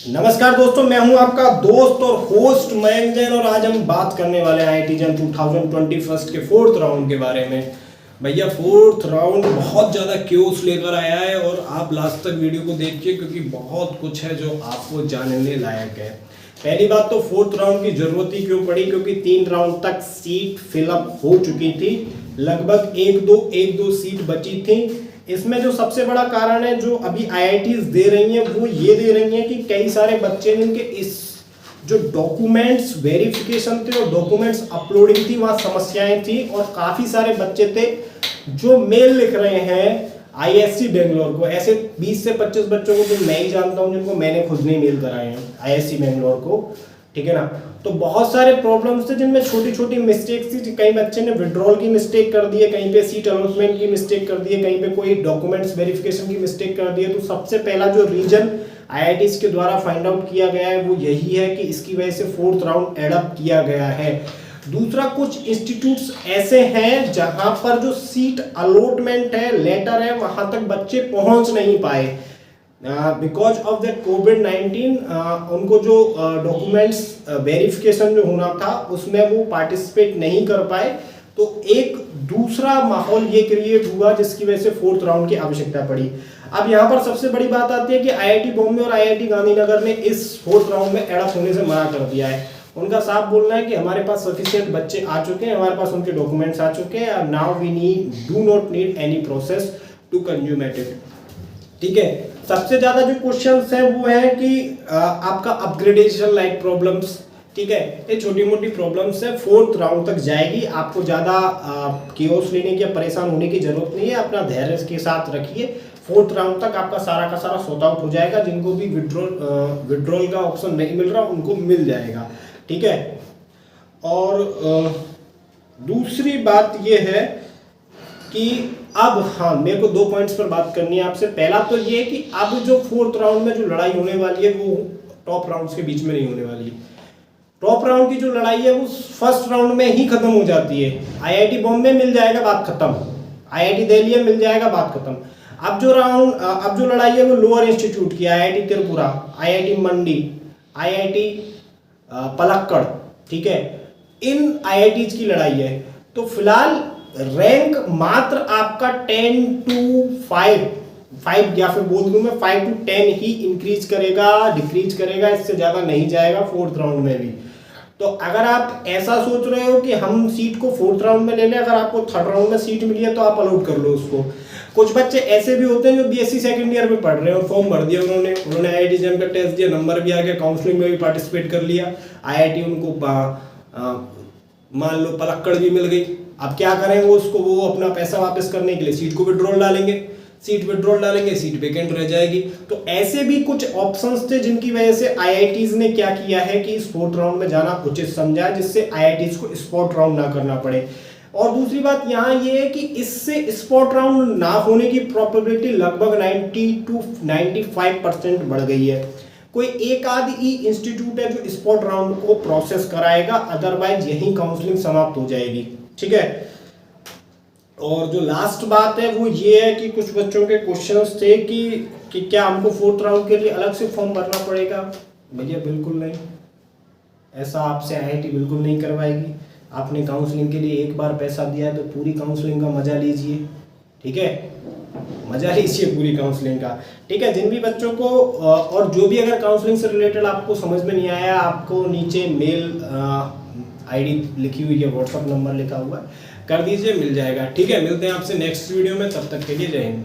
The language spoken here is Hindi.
नमस्कार दोस्तों, मैं हूं आपका दोस्त और होस्ट मयंक जैन और आज हम बात करने वाले हैं आईआईटी जैन 2021 के फोर्थ राउंड के बारे में। भैया फोर्थ राउंड बहुत ज़्यादा क्यूज लेकर आया है और आप लास्ट तक वीडियो को देखिए क्योंकि बहुत कुछ है जो आपको जानने लायक है। पहली बात तो फोर्थ राउंड की जरूरत ही क्यों पड़ी, क्योंकि 3 राउंड तक सीट फिलअप हो चुकी थी, लगभग एक दो सीट बची थी। इसमें जो सबसे बड़ा कारण है जो अभी आईआईटीज दे रही हैं वो ये दे रही हैं कि कई सारे बच्चे जिनके इस जो डॉक्यूमेंट्स वेरिफिकेशन थे और डॉक्यूमेंट्स अपलोडिंग थी वहाँ समस्याएं थी और काफ़ी सारे बच्चे थे जो मेल लिख रहे हैं आईएससी बेंगलोर को। ऐसे 20 से 25 बच्चों को तो मैं ही जानता हूँ जिनको मैंने खुद नहीं मेल कराए हैं आईएससी बेंगलोर को, ठीक है ना। तो बहुत सारे प्रॉब्लम्स थे जिनमें छोटी छोटी मिस्टेक्स थी। कई बच्चे ने विड्रॉल की मिस्टेक कर दी है, कहीं पे सीट अलॉटमेंट की मिस्टेक कर दी है, कहीं पे कोई डॉक्यूमेंट्स वेरिफिकेशन की मिस्टेक कर दी है। तो सबसे पहला जो रीजन आईआईटीज के द्वारा फाइंड आउट किया गया है वो यही है कि इसकी वजह से फोर्थ राउंड एडअप किया गया है। दूसरा, कुछ इंस्टीट्यूट्स ऐसे हैं जहां पर जो सीट अलॉटमेंट है, लेटर है, वहां तक बच्चे पहुंच नहीं पाए बिकॉज ऑफ दैट कोविड-19। उनको जो डॉक्यूमेंट्स वेरिफिकेशन जो होना था उसमें वो पार्टिसिपेट नहीं कर पाए। तो एक दूसरा माहौल ये क्रिएट हुआ जिसकी वजह से फोर्थ राउंड की आवश्यकता पड़ी। अब यहाँ पर सबसे बड़ी बात आती है कि आईआईटी बॉम्बे और आईआईटी गांधीनगर ने इस फोर्थ राउंड में एडअप होने से मना कर दिया है। उनका साफ बोलना है कि हमारे पास सफिशिएंट बच्चे आ चुके हैं, हमारे पास उनके डॉक्यूमेंट्स आ चुके हैं, now we do not need any process to consummate it, ठीक है। सबसे ज्यादा जो क्वेश्चंस है वो है कि आपका अपग्रेडेशन लाइक प्रॉब्लम्स, ठीक है, ये छोटी मोटी प्रॉब्लम्स है, फोर्थ राउंड तक जाएगी। आपको ज्यादा कियोस लेने की या परेशान होने की जरूरत नहीं है, अपना धैर्य के साथ रखिए। फोर्थ राउंड तक आपका सारा का सारा सॉर्ट आउट हो जाएगा। जिनको भी विड्रॉल का ऑप्शन नहीं मिल रहा उनको मिल जाएगा, ठीक है। और दूसरी बात ये है कि अब हाँ, मेरे को 2 पॉइंट्स पर बात करनी है आपसे। पहला तो ये कि अब जो फोर्थ राउंड में जो लड़ाई होने वाली है वो टॉप राउंड्स के बीच में नहीं होने वाली। टॉप राउंड की जो लड़ाई है वो फर्स्ट राउंड में ही खत्म हो जाती है। आईआईटी बॉम्बे मिल जाएगा, बात खत्म। आईआईटी दिल्ली मिल जाएगा, बात खत्म। अब जो लड़ाई है वो लोअर इंस्टीट्यूट की, आईआईटी त्रिपुरा, आईआईटी मंडी, आईआईटी पलक्कड़, ठीक है, इन आईआईटीज की लड़ाई है। तो फिलहाल रैंक मात्र आपका 10 to 5 या फिर बोल दूं मैं 5 to 10 ही इंक्रीज करेगा, डिक्रीज करेगा, इससे ज्यादा नहीं जाएगा फोर्थ राउंड में भी। तो अगर आप ऐसा सोच रहे हो कि हम सीट को फोर्थ राउंड में ले लें, अगर आपको थर्ड राउंड में सीट मिली है तो आप अलॉट कर लो उसको। कुछ बच्चे ऐसे भी होते हैं जो बीएससी सेकंड ईयर में पढ़ रहे हैं और फॉर्म भर दिया उन्होंने आईआईटी जैम का टेस्ट दिया, नंबर भी आ गया, काउंसलिंग में भी पार्टिसिपेट कर लिया, आईआईटी उनको मान लो पलक्कड़ भी मिल गई। अब क्या करें वो अपना पैसा वापस करने के लिए सीट को विड्रॉल डालेंगे, सीट वेकेंट रह जाएगी। तो ऐसे भी कुछ ऑप्शंस थे जिनकी वजह से आईआईटीज ने क्या किया है कि इस फोर्थ राउंड में जाना उचित समझा, जिससे आईआईटीज को स्पॉट राउंड ना करना पड़े। और दूसरी बात यहाँ ये है कि इससे स्पॉट राउंड ना होने की प्रोबेबिलिटी लगभग 90 to 95% बढ़ गई है। कोई एक आध ही इंस्टीट्यूट है जो स्पॉट राउंड को प्रोसेस कराएगा, अदरवाइज यही काउंसलिंग समाप्त हो जाएगी, ठीक है। और जो लास्ट बात है वो ये है कि कुछ बच्चों के क्वेश्चंस थे कि क्या हमको फोर्थ राउंड के लिए अलग से फॉर्म भरना पड़ेगा। भैया बिल्कुल नहीं, ऐसा आपसे आईआईटी बिल्कुल नहीं करवाएगी। आपने काउंसलिंग के लिए एक बार पैसा दिया है तो पूरी काउंसलिंग का मजा लीजिए, ठीक है, मजा लीजिए पूरी काउंसलिंग का, ठीक है। जिन भी बच्चों को और जो भी अगर काउंसलिंग से रिलेटेड आपको समझ में नहीं आया, आपको नीचे मेल आईडी लिखी हुई है, व्हाट्सएप नंबर लिखा हुआ है, कर दीजिए, मिल जाएगा, ठीक है। मिलते हैं आपसे नेक्स्ट वीडियो में, तब तक के लिए जय हिंद।